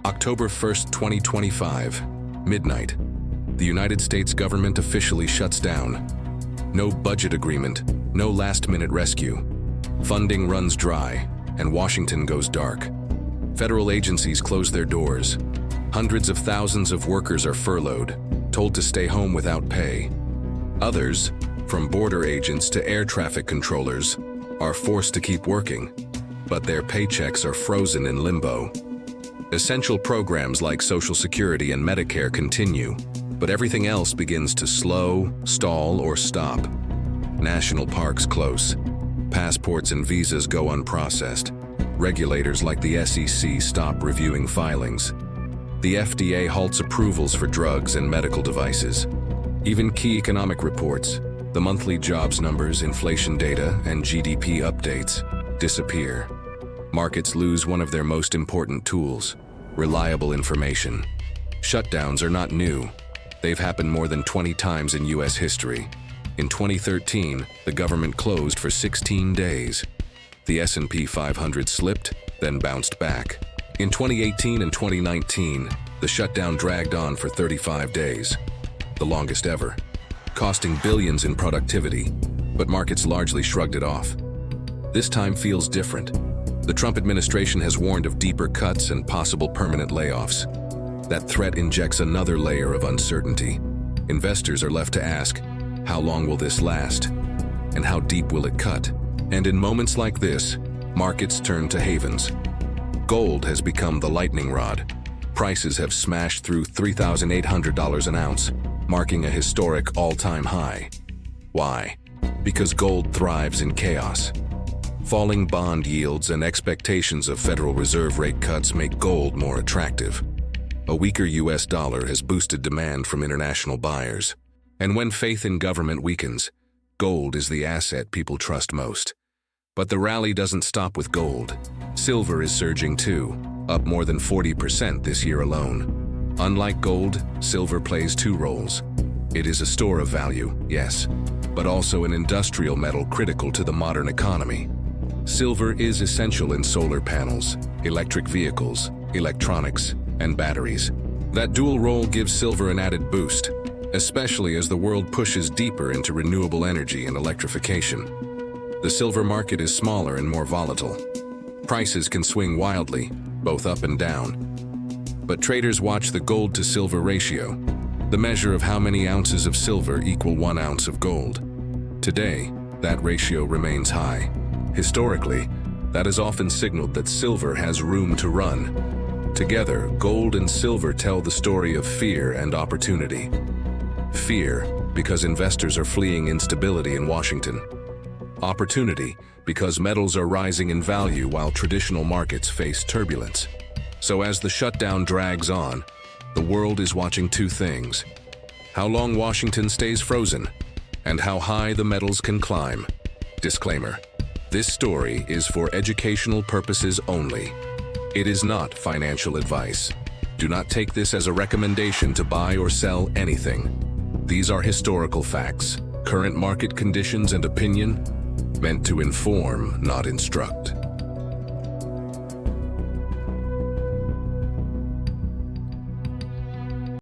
October 1st, 2025, midnight. The United States government officially shuts down. No budget agreement, no last-minute rescue. Funding runs dry, and Washington goes dark. Federal agencies close their doors. Hundreds of thousands of workers are furloughed, told to stay home without pay. Others, from border agents to air traffic controllers, are forced to keep working, but their paychecks are frozen in limbo. Essential programs like Social Security and Medicare continue, but everything else begins to slow, stall, or stop. National parks close. Passports and visas go unprocessed. Regulators like the SEC stop reviewing filings. The FDA halts approvals for drugs and medical devices. Even key economic reports, the monthly jobs numbers, inflation data, and GDP updates, disappear. Markets lose one of their most important tools, reliable information. Shutdowns are not new. They've happened more than 20 times in U.S. history. In 2013, the government closed for 16 days. The S&P 500 slipped, then bounced back. In 2018 and 2019, the shutdown dragged on for 35 days, the longest ever, costing billions in productivity, but markets largely shrugged it off. This time feels different. The Trump administration has warned of deeper cuts and possible permanent layoffs. That threat injects another layer of uncertainty. Investors are left to ask, how long will this last? And how deep will it cut? And in moments like this, markets turn to havens. Gold has become the lightning rod. Prices have smashed through $3,800 an ounce, marking a historic all-time high. Why? Because gold thrives in chaos. Falling bond yields and expectations of Federal Reserve rate cuts make gold more attractive. A weaker U.S. dollar has boosted demand from international buyers. And when faith in government weakens, gold is the asset people trust most. But the rally doesn't stop with gold. Silver is surging too, up more than 40% this year alone. Unlike gold, silver plays two roles. It is a store of value, yes, but also an industrial metal critical to the modern economy. Silver is essential in solar panels, electric vehicles, electronics, and batteries. That dual role gives silver an added boost, especially as the world pushes deeper into renewable energy and electrification. The silver market is smaller and more volatile. Prices can swing wildly, both up and down. But traders watch the gold to silver ratio, the measure of how many ounces of silver equal 1 ounce of gold. Today, that ratio remains high. Historically, that has often signaled that silver has room to run. Together, gold and silver tell the story of fear and opportunity. Fear, because investors are fleeing instability in Washington. Opportunity, because metals are rising in value while traditional markets face turbulence. So as the shutdown drags on, the world is watching two things: how long Washington stays frozen, and how high the metals can climb. Disclaimer: this story is for educational purposes only. It is not financial advice. Do not take this as a recommendation to buy or sell anything. These are historical facts, current market conditions and opinion, meant to inform, not instruct.